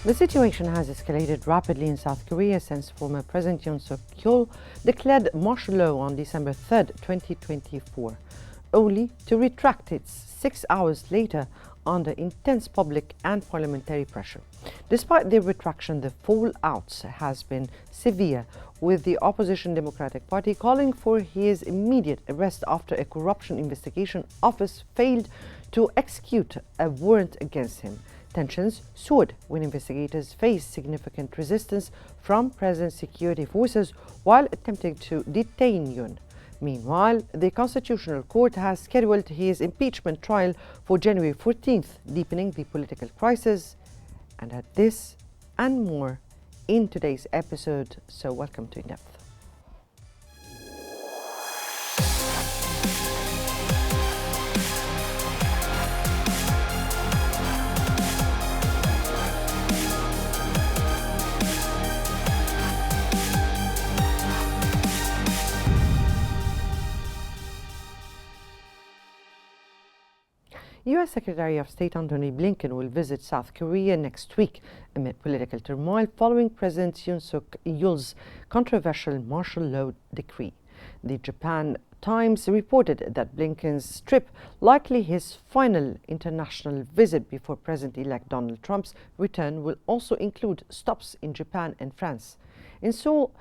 The situation has escalated rapidly in South Korea since former President Yoon Suk-yeol declared martial law on December 3, 2024, only to retract it 6 hours later under intense public and parliamentary pressure. Despite the retraction, the fallout has been severe, with the opposition Democratic Party calling for his immediate arrest after a corruption investigation office failed to execute a warrant against him. Tensions soared when investigators faced significant resistance from President's security forces while attempting to detain Yoon. Meanwhile, the Constitutional Court has scheduled his impeachment trial for January 14th, deepening the political crisis. And at this and more in today's episode, so welcome to In Depth. U.S. Secretary of State Antony Blinken will visit South Korea next week amid political turmoil following President Yoon Suk-yeol's controversial martial law decree. The Japan Times reported that Blinken's trip, likely his final international visit before President-elect Donald Trump's return, will also include stops in Japan and France. In Seoul,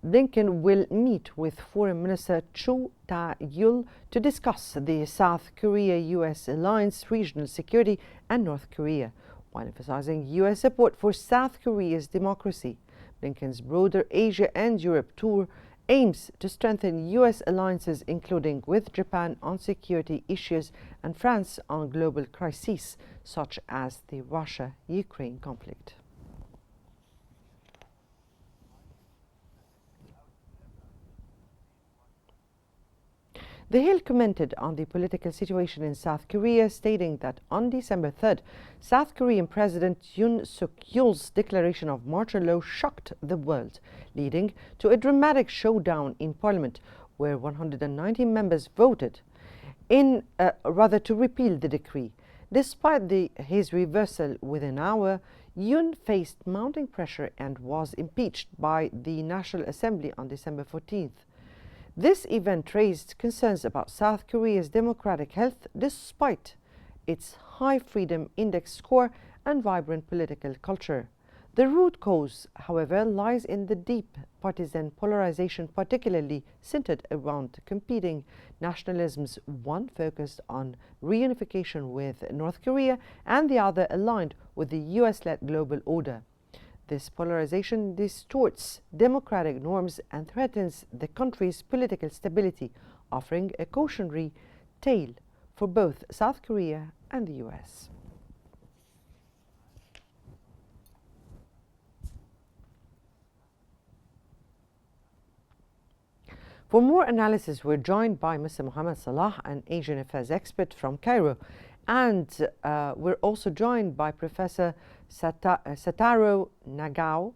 Blinken will meet with Foreign Minister Cho Ta-yul to discuss the South Korea-U.S. alliance, regional security, and North Korea, while emphasizing U.S. support for South Korea's democracy. Blinken's broader Asia and Europe tour aims to strengthen U.S. alliances, including with Japan on security issues and France on global crises, such as the Russia-Ukraine conflict. The Hill commented on the political situation in South Korea, stating that on December 3rd, South Korean President Yoon Suk-yeol's declaration of martial law shocked the world, leading to a dramatic showdown in parliament, where 190 members voted to repeal the decree. Despite his reversal within an hour, Yoon faced mounting pressure and was impeached by the National Assembly on December 14th. This event raised concerns about South Korea's democratic health despite its high freedom index score and vibrant political culture. The root cause, however, lies in the deep partisan polarization, particularly centered around competing nationalisms, one focused on reunification with North Korea and the other aligned with the US-led global order. This polarization distorts democratic norms and threatens the country's political stability, offering a cautionary tale for both South Korea and the US. For more analysis, we're joined by Mr. Mohammed Salah, an Asian affairs expert from Cairo, and we're also joined by Professor Satoru Nagao,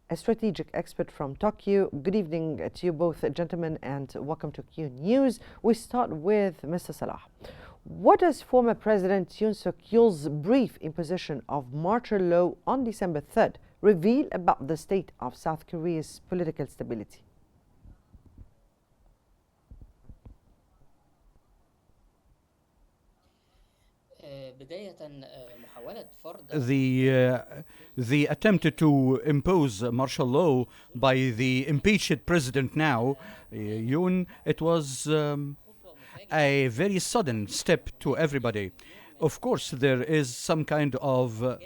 a strategic expert from Tokyo. Good evening to you both, gentlemen, and welcome to Qnews. We start with Mr. Salah. What does former President Yoon Suk-yeol's brief imposition of martial law on December 3rd reveal about the state of South Korea's political stability? The attempt to impose martial law by the impeached president now, Yoon, it was a very sudden step to everybody. Of course, there is some kind of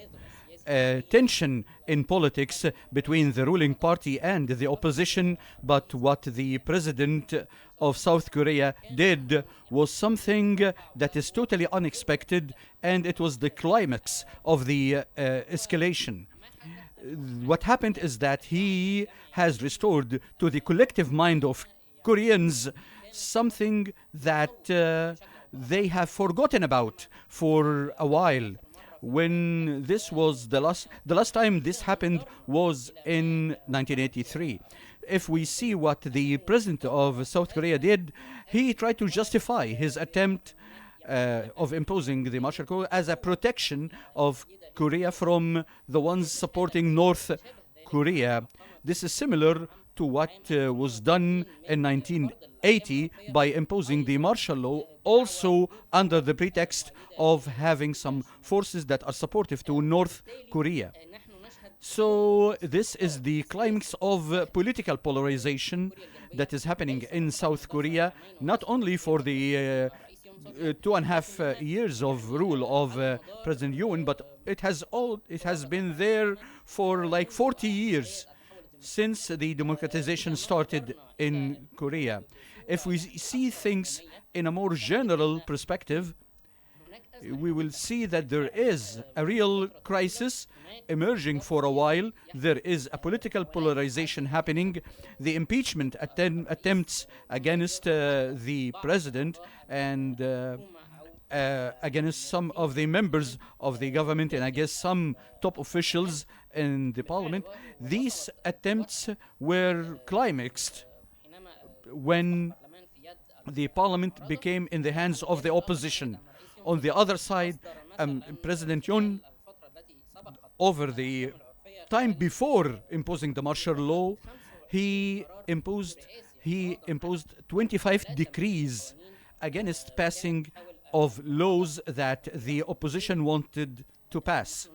tension in politics between the ruling party and the opposition, but what the president of South Korea did was something that is totally unexpected, and it was the climax of the escalation. What happened is that he has restored to the collective mind of Koreans something that they have forgotten about for a while. When this was the last time this happened was in 1983. If we see what the president of South Korea did, he tried to justify his attempt of imposing the martial law as a protection of Korea from the ones supporting North Korea. This is similar to what was done in 1980 by imposing the martial law, also under the pretext of having some forces that are supportive to North Korea. So this is the climax of political polarization that is happening in South Korea, not only for the 2.5 years of rule of President Yoon, but it has been there for like 40 years since the democratization started in Korea. If we see things in a more general perspective, we will see that there is a real crisis emerging for a while. There is a political polarization happening. The impeachment attempts against the president and against some of the members of the government and I guess some top officials in the parliament, these attempts were climaxed when the parliament became in the hands of the opposition. On the other side, President Yoon, over the time before imposing the martial law, he imposed 25 decrees against passing of laws that the opposition wanted to pass.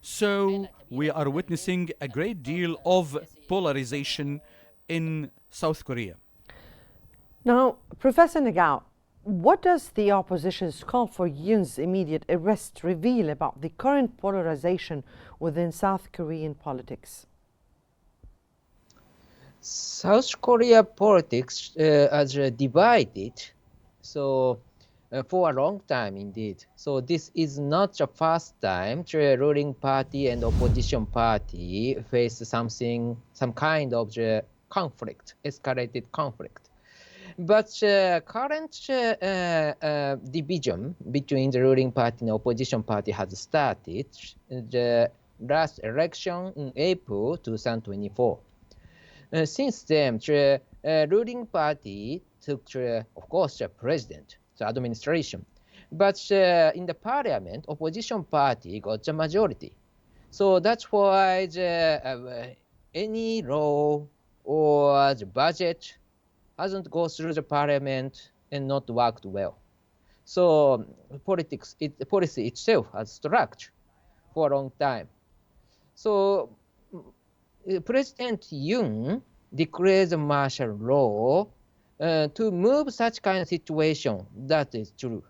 So we are witnessing a great deal of polarization in South Korea. Now, Professor Nagao, what does the opposition's call for Yoon's immediate arrest reveal about the current polarization within South Korean politics? South Korea politics is divided, so for a long time indeed. So this is not the first time the ruling party and opposition party face some kind of conflict, escalated conflict. But current division between the ruling party and opposition party has started the last election in April 2024. Since then, the ruling party took, of course, the president, the administration. But in the parliament, opposition party got the majority. So that's why any law or the budget hasn't gone through the parliament and not worked well. So policy itself has struck for a long time. So President Yoon declares a martial law to move such kind of situation. That is true.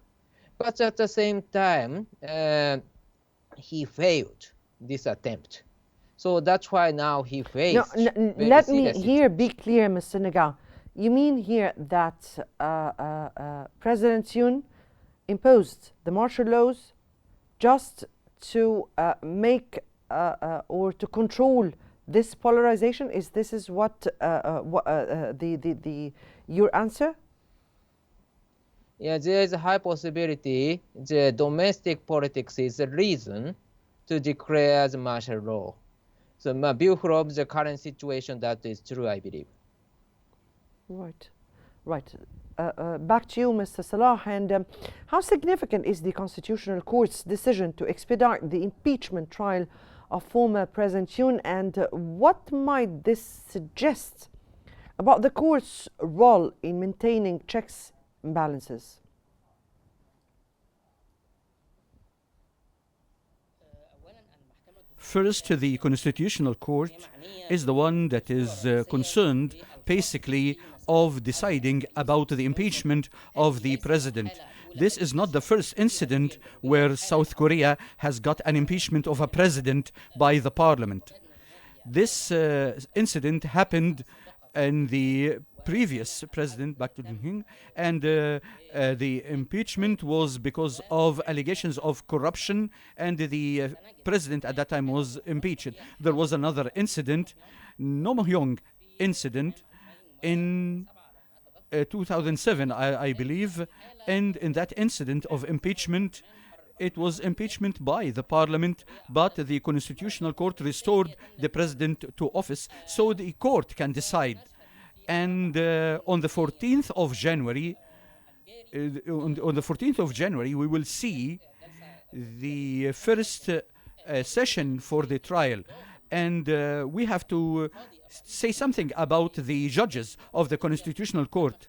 But at the same time, he failed this attempt. So that's why now he faced. No, let me here be clear, Mr. Nagao. You mean here that President Yoon imposed the martial laws just to make or to control this polarization? This is what your answer? Yeah, there is a high possibility the domestic politics is the reason to declare the martial law. So my view from the current situation, that is true, I believe. Right. Back to you, Mr. Salah. And how significant is the Constitutional Court's decision to expedite the impeachment trial of former President Yoon, and what might this suggest about the court's role in maintaining checks and balances? First, the Constitutional Court is the one that is concerned basically of deciding about the impeachment of the president. This is not the first incident where South Korea has got an impeachment of a president by the parliament. This incident happened in the previous president, Park Geun-hye, and the impeachment was because of allegations of corruption, and the president at that time was impeached. There was another incident, Nam-hyong incident, in 2007, I believe, and in that incident of impeachment, it was impeachment by the parliament, but the Constitutional Court restored the president to office, so the court can decide. And on the 14th of January, we will see the first session for the trial. And we have to say something about the judges of the Constitutional Court.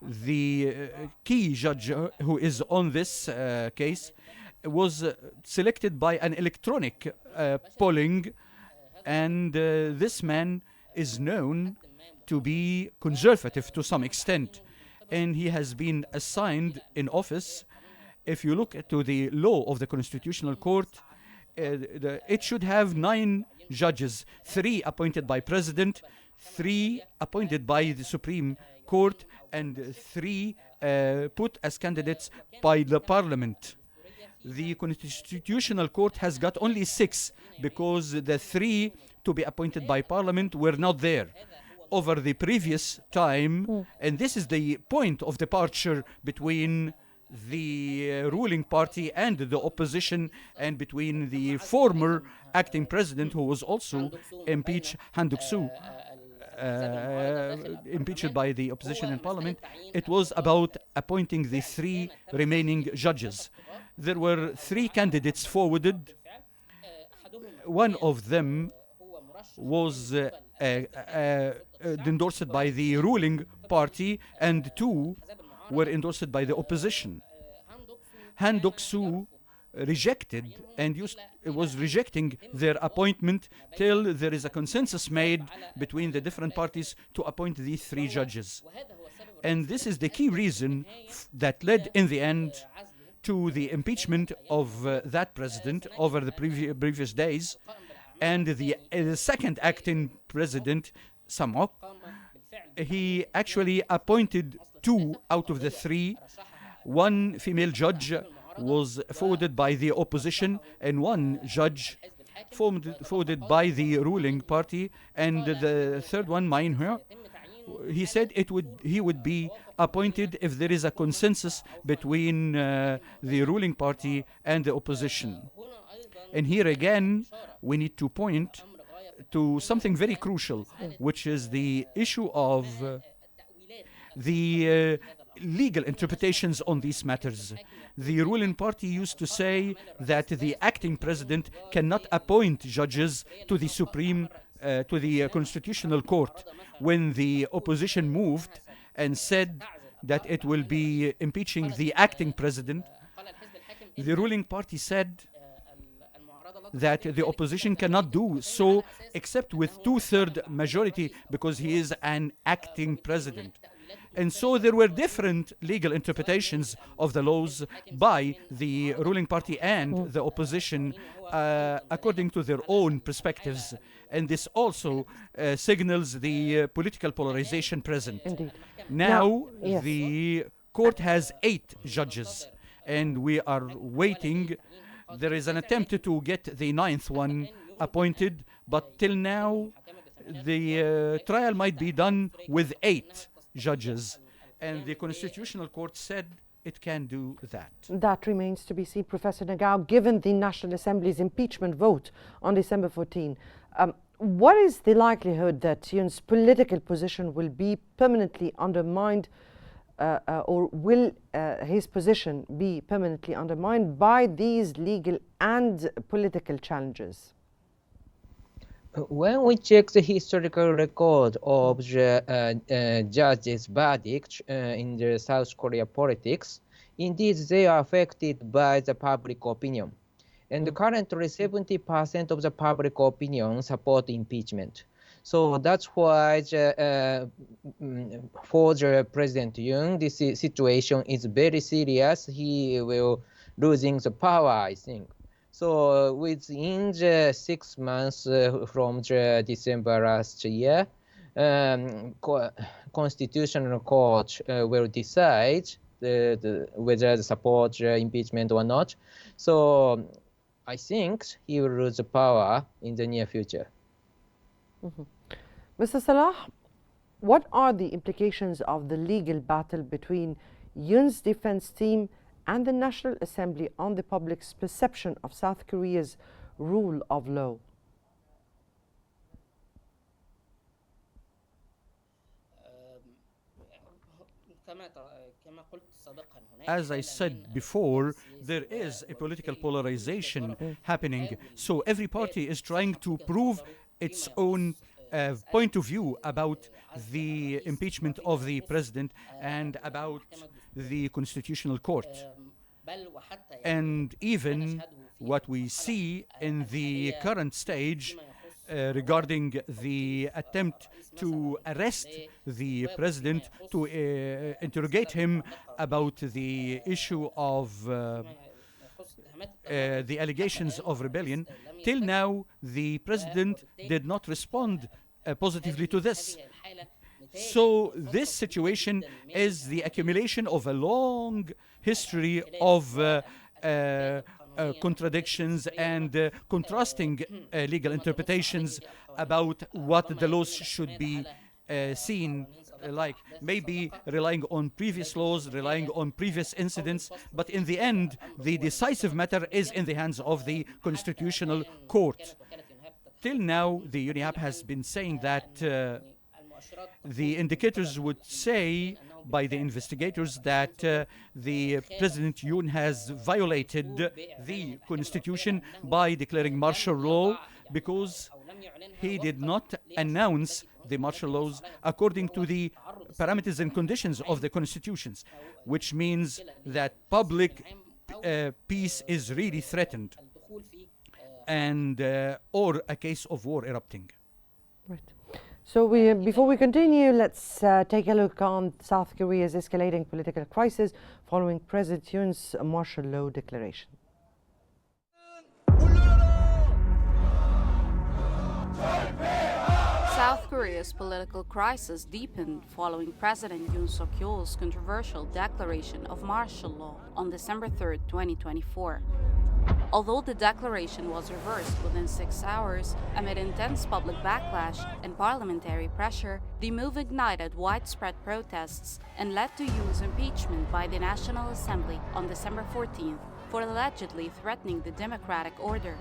The key judge who is on this case was selected by an electronic polling, and this man is known to be conservative to some extent, and he has been assigned in office. If you look to the law of the Constitutional Court, it should have 9 judges, 3 appointed by President, 3 appointed by the Supreme Court, and 3 put as candidates by the Parliament. The Constitutional Court has got only 6 because the 3 to be appointed by Parliament were not there over the previous time. And this is the point of departure between the ruling party and the opposition, and between the former acting president who was also impeached, Han Duck-soo, impeached by the opposition in parliament. It was about appointing the 3 remaining judges. There were 3 candidates forwarded. One of them was endorsed by the ruling party, and 2 were endorsed by the opposition. Han Duck-soo rejected and was rejecting their appointment till there is a consensus made between the different parties to appoint these 3 judges. And this is the key reason that led in the end to the impeachment of that president over the previous days. And the second acting president, Samok, he actually appointed 2 out of the 3. 1 female judge was forwarded by the opposition, and 1 judge forwarded by the ruling party, and the third one, Main-hyo, he said he would be appointed if there is a consensus between the ruling party and the opposition. And here again, we need to point to something very crucial, which is the issue of the legal interpretations on these matters. The ruling party used to say that the acting president cannot appoint judges to the to the Constitutional Court. When the opposition moved and said that it will be impeaching the acting president, the ruling party said that the opposition cannot do so except with 2/3 majority because he is an acting president. And so there were different legal interpretations of the laws by the ruling party and the opposition according to their own perspectives. And this also signals the political polarization present. Indeed. Now, yes. the court has 8 judges, and we are waiting. There is an attempt to get the 9th one appointed, but till now, the trial might be done with 8 judges, and the Constitutional Court said it can do that. That remains to be seen, Professor Nagao. Given the National Assembly's impeachment vote on December 14, what is the likelihood that Yoon's political position will be permanently undermined, or will his position be permanently undermined by these legal and political challenges? When we check the historical record of the judges' verdict in the South Korea politics, indeed they are affected by the public opinion. And currently 70% of the public opinion support impeachment. So that's why for the President Yoon, this situation is very serious. He will losing the power, I think. So within the 6 months from the December last year, Constitutional Court will decide whether to support impeachment or not. So I think he will lose the power in the near future. Mr. Salah, what are the implications of the legal battle between Yoon's defense team and the National Assembly on the public's perception of South Korea's rule of law? As I said before, there is a political polarization happening. So every party is trying to prove its own point of view about the impeachment of the president and about the constitutional court. And even what we see in the current stage regarding the attempt to arrest the president, to interrogate him about the issue of the allegations of rebellion. Till now, the president did not respond positively to this. So this situation is the accumulation of a long history of contradictions and contrasting legal interpretations about what the laws should be seen like, maybe relying on previous laws, relying on previous incidents, but in the end, the decisive matter is in the hands of the Constitutional Court. Till now, the UNIAP has been saying that the indicators would say by the investigators that the President Yoon has violated the constitution by declaring martial law because he did not announce the martial laws according to the parameters and conditions of the constitutions, which means that public peace is really threatened and or a case of war erupting. Right. So before we continue, let's take a look on South Korea's escalating political crisis following President Yoon's martial law declaration. South Korea's political crisis deepened following President Yoon Suk-yeol's controversial declaration of martial law on December 3, 2024. Although the declaration was reversed within 6 hours amid intense public backlash and parliamentary pressure, the move ignited widespread protests and led to Yoon's impeachment by the National Assembly on December 14th for allegedly threatening the democratic order.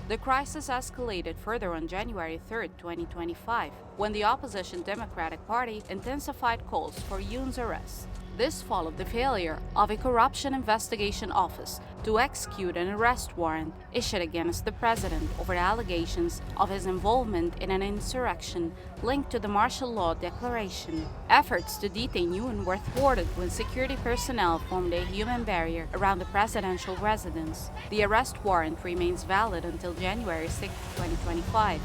The crisis escalated further on January 3, 2025, when the opposition Democratic Party intensified calls for Yoon's arrest. This followed the failure of a corruption investigation office to execute an arrest warrant issued against the president over allegations of his involvement in an insurrection linked to the martial law declaration. Efforts to detain Yoon were thwarted when security personnel formed a human barrier around the presidential residence. The arrest warrant remains valid until January 6, 2025.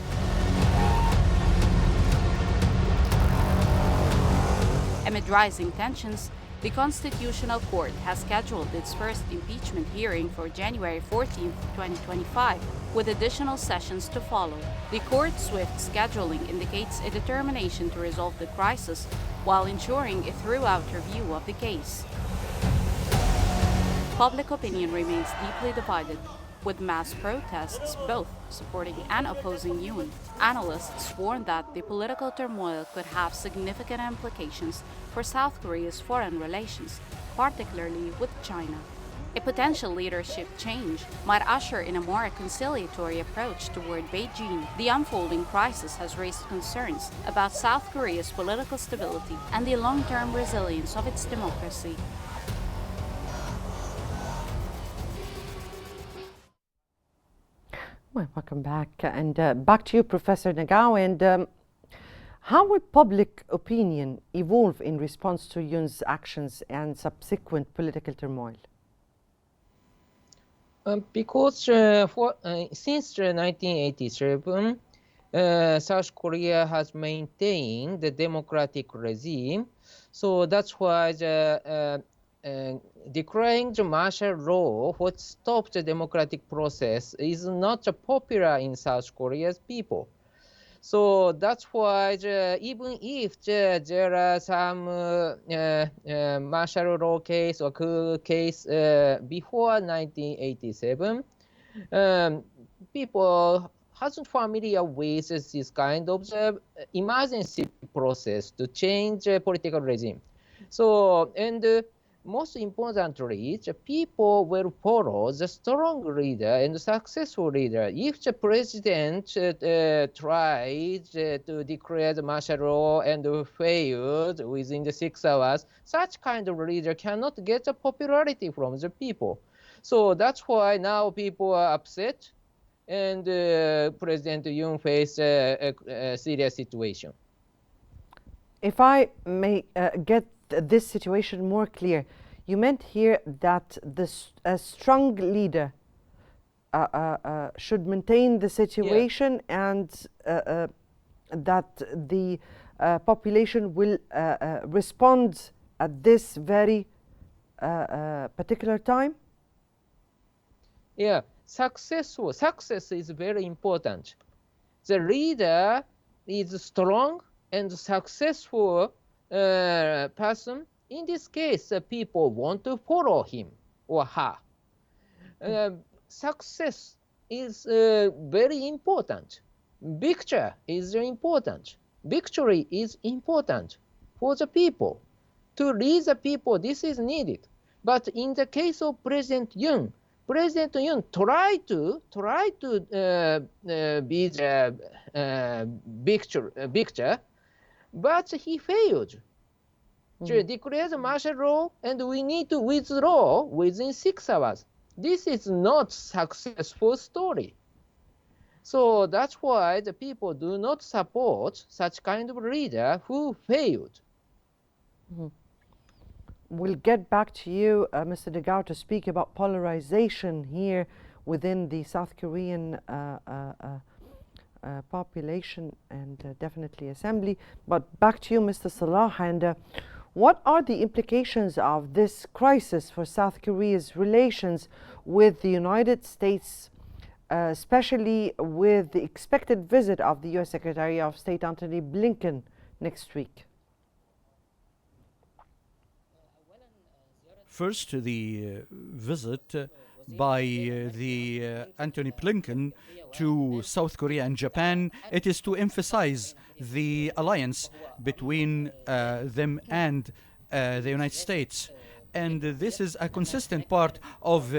Amid rising tensions, the Constitutional Court has scheduled its first impeachment hearing for January 14, 2025, with additional sessions to follow. The court's swift scheduling indicates a determination to resolve the crisis while ensuring a thorough review of the case. Public opinion remains deeply divided, with mass protests both supporting and opposing Yoon. Analysts warn that the political turmoil could have significant implications for South Korea's foreign relations, particularly with China. A potential leadership change might usher in a more conciliatory approach toward Beijing. The unfolding crisis has raised concerns about South Korea's political stability and the long-term resilience of its democracy. Well, welcome back. And back to you, Professor Nagao. And how will public opinion evolve in response to Yoon's actions and subsequent political turmoil? Because since 1987, South Korea has maintained the democratic regime. So that's why declaring the martial law, what stopped the democratic process, is not popular in South Korea's people. So that's why even if there are some martial law case or coup case before 1987, people hasn't familiar with this kind of emergency process to change political regime. So, and most importantly, the people will follow the strong leader and successful leader. If the president tried to declare the martial law and failed within the 6 hours, such kind of leader cannot get the popularity from the people. So that's why now people are upset, and President Yoon faced a serious situation. If I may get this situation more clear, you meant here that a strong leader should maintain the situation, and that the population will respond at this very particular time? Yeah, success is very important. The leader is strong and successful person. In this case, people want to follow him or her. Success is very important. Victory is important. Victory is important for the people. To lead the people, this is needed. But in the case of President Yoon tried to be the victor, but he failed. To declare the martial law, and we need to withdraw within 6 hours. This is not successful story. So that's why the people do not support such kind of leader who failed. We'll get back to you, Mr. Nagao, to speak about polarization here within the South Korean population and definitely assembly. But back to you, Mr. Salah, and what are the implications of this crisis for South Korea's relations with the United States, especially with the expected visit of the U.S. Secretary of State Antony Blinken next week? First, the visit by the Antony Blinken to South Korea and Japan, it is to emphasize the alliance between them and the United States. And this is a consistent part of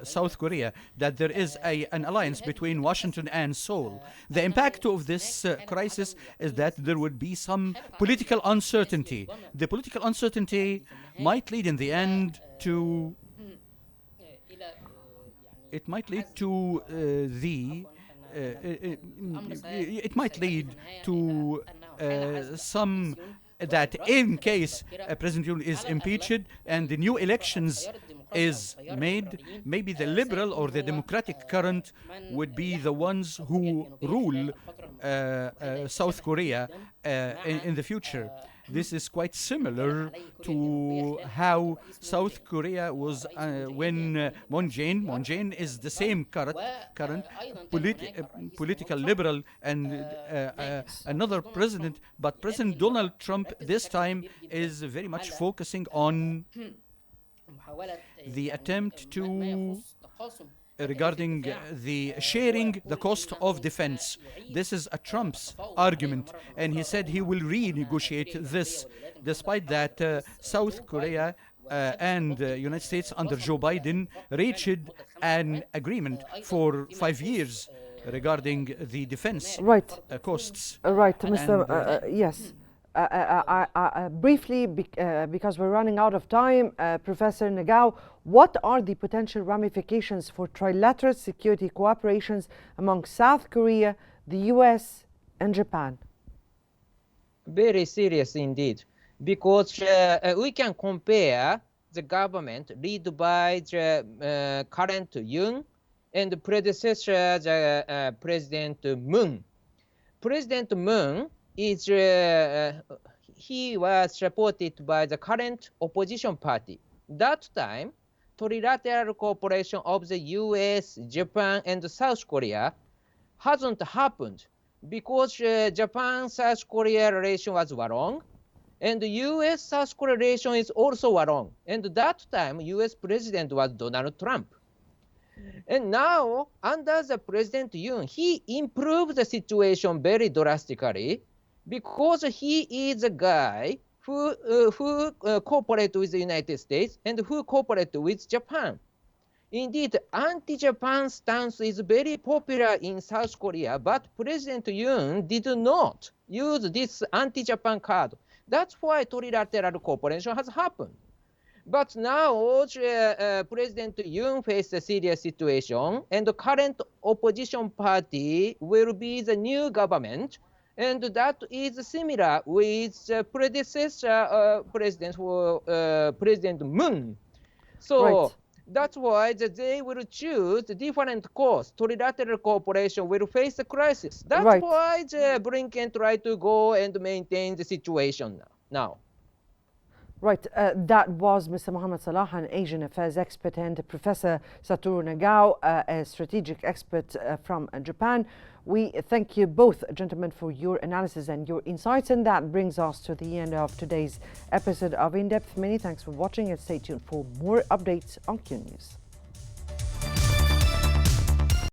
South Korea, that there is an alliance between Washington and Seoul. The impact of this crisis is that there would be some political uncertainty. The political uncertainty might lead in the end to it might lead to some that in case President Yoon is impeached and the new elections is made, maybe the liberal or the democratic current would be the ones who rule South Korea in the future. This is quite similar to how South Korea was when Moon Jae-in is the same current political liberal and another president, but President Donald Trump this time is very much focusing on the attempt to regarding the sharing the cost of defense. This is a Trump's argument, and he said he will renegotiate this, despite that South Korea and United States under Joe Biden reached an agreement for 5 years regarding the defense costs. Right, Mr. Yes. Briefly, because we're running out of time, Professor Nagao, what are the potential ramifications for trilateral security cooperations among South Korea, the US, and Japan? Very serious indeed, because we can compare the government led by the current Yoon and the predecessor, the President Moon. President Moon is he was supported by the current opposition party. That time, trilateral cooperation of the US, Japan, and South Korea hasn't happened because Japan-South Korea relation was wrong, and the US-South Korea relation is also wrong. And that time, US president was Donald Trump. And now, under the President Yoon, he improved the situation very drastically, because he is a guy who cooperate with the United States and who cooperate with Japan. Indeed, anti-Japan stance is very popular in South Korea, but President Yoon did not use this anti-Japan card. That's why trilateral cooperation has happened. But now President Yoon faces a serious situation, and the current opposition party will be the new government, and that is similar with predecessor President Moon. So. Right. That's why they will choose different course. Trilateral cooperation will face a crisis. That's Right. why Blinken try to go and maintain the situation now. Right, that was Mr. Mohammed Salah, an Asian affairs expert, and Professor Satoru Nagao, a strategic expert from Japan. We thank you both, gentlemen, for your analysis and your insights, and that brings us to the end of today's episode of In Depth. Many thanks for watching, and stay tuned for more updates on Qnews.